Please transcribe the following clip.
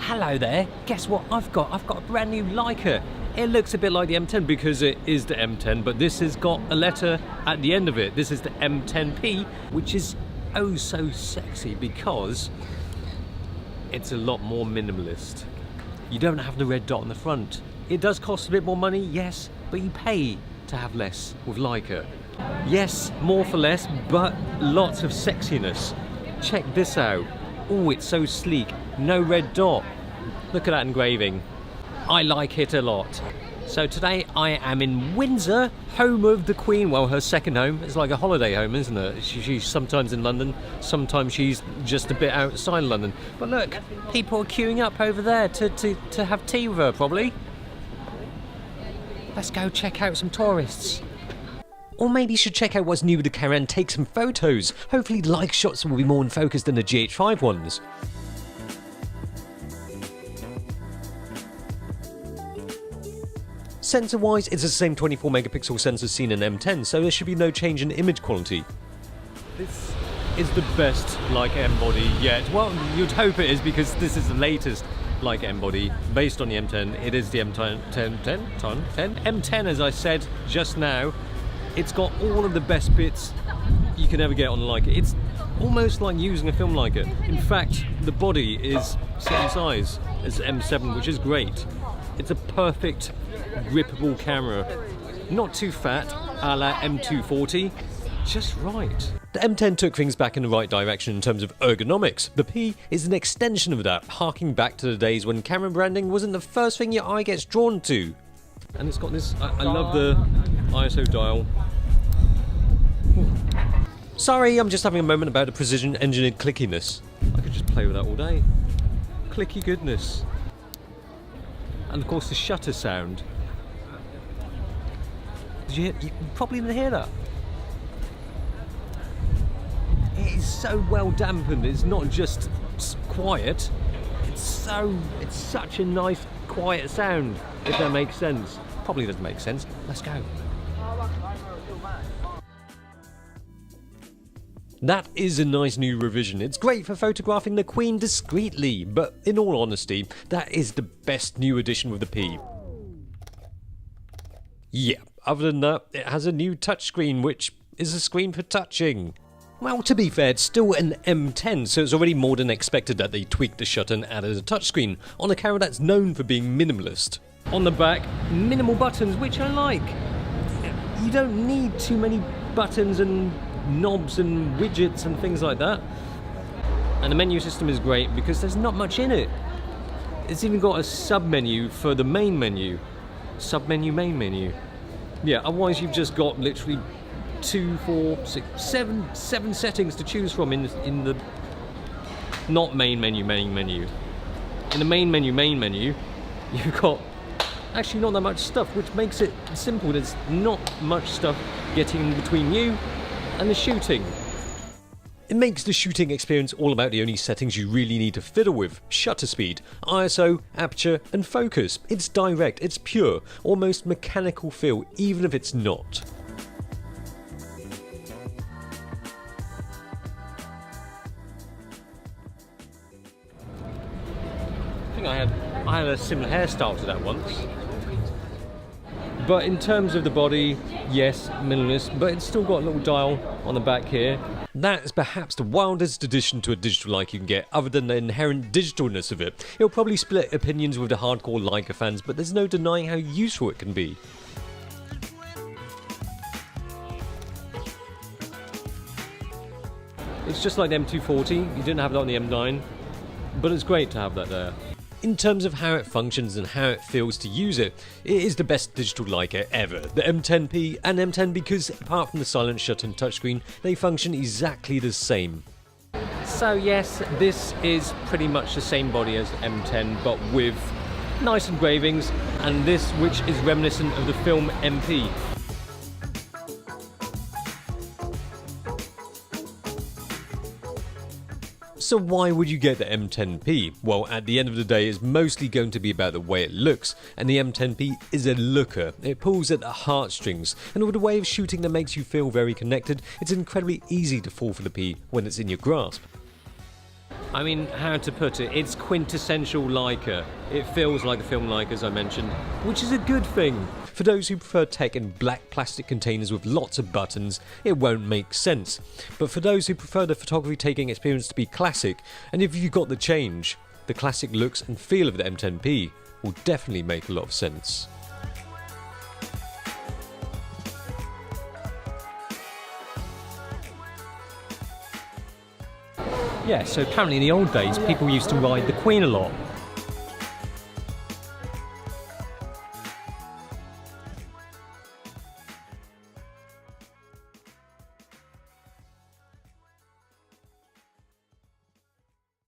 Hello there, guess what I've got? I've got a brand new Leica. It looks a bit like the M10 because it is the M10, but this has got a letter at the end of it. This is the M10P, which is oh so sexy because it's a lot more minimalist. You don't have the red dot on the front. It does cost a bit more money, yes, but you pay to have less with Leica. Yes, more for less, but lots of sexiness. Check this out. Oh, it's so sleek. No red dot. Look at that engraving. I like it a lot. So today I am in Windsor, home of the Queen. Well, her second home. It's like a holiday home, isn't it? She's sometimes in London, sometimes she's just a bit outside London. But look, people are queuing up over there to have tea with her, probably. Let's go check out some tourists. Or maybe you should check out what's new with the camera and take some photos. Hopefully the Leica shots will be more in focus than the GH5 ones. Sensor-wise, it's the same 24 megapixel sensor seen in M10, so there should be no change in image quality. This is the best Leica M body yet. Well, you'd hope it is because this is the latest Leica M body based on the M10. It is the M10, as I said just now. It's got all of the best bits you can ever get on the Leica. It's almost like using a film Leica. In fact, the body is same size as M7, which is great. It's a perfect grippable camera. Not too fat, a la M240, just right. The M10 took things back in the right direction in terms of ergonomics. The P is an extension of that, harking back to the days when camera branding wasn't the first thing your eye gets drawn to. And it's got this, I love the ISO dial. Sorry, I'm just having a moment about the precision engineered clickiness. I could just play with that all day. Clicky goodness. And of course the shutter sound. Did you hear? You probably didn't hear that. It is so well dampened. It's not just quiet. It's such a nice quiet sound, if that makes sense. Probably doesn't make sense. Let's go. That is a nice new revision. It's great for photographing the Queen discreetly, but in all honesty, that is the best new addition with the P. Yeah, other than that, it has a new touchscreen, which is a screen for touching. Well, to be fair, it's still an M10, so it's already more than expected that they tweaked the shutter and added a touchscreen on a camera that's known for being minimalist. On the back, minimal buttons, which I like. You don't need too many buttons and knobs and widgets and things like that. And the menu system is great because there's not much in it. It's even got a sub-menu for the main menu. Sub-menu, main menu. Yeah, otherwise you've just got literally 2, 4, 6, 7 settings to choose from in the not main menu. In the main menu, you've got actually not that much stuff, which makes it simple. There's not much stuff getting in between you and the shooting. It makes the shooting experience all about the only settings you really need to fiddle with: shutter speed, ISO, aperture and focus. It's direct, it's pure, almost mechanical feel, even if it's not. I think I had a similar hairstyle to that once. But in terms of the body, yes, minimalist, but it's still got a little dial on the back here. That is perhaps the wildest addition to a digital Leica you can get, other than the inherent digitalness of it. It'll probably split opinions with the hardcore Leica fans, but there's no denying how useful it can be. It's just like the M240, you didn't have that on the M9, but it's great to have that there. In terms of how it functions and how it feels to use it, it is the best digital Leica ever. The M10P and M10, because apart from the silent shutter and touchscreen, they function exactly the same. So yes, this is pretty much the same body as the M10, but with nice engravings, and this which is reminiscent of the film MP. So why would you get the M10P? Well, at the end of the day, it's mostly going to be about the way it looks, and the M10P is a looker. It pulls at the heartstrings, and with a way of shooting that makes you feel very connected, it's incredibly easy to fall for the P when it's in your grasp. I mean, how to put it, it's quintessential Leica. It feels like the film Leica, as I mentioned, which is a good thing. For those who prefer tech in black plastic containers with lots of buttons, it won't make sense. But for those who prefer the photography taking experience to be classic, and if you've got the change, the classic looks and feel of the M10P will definitely make a lot of sense. Yeah, so apparently in the old days, people used to ride the Queen a lot.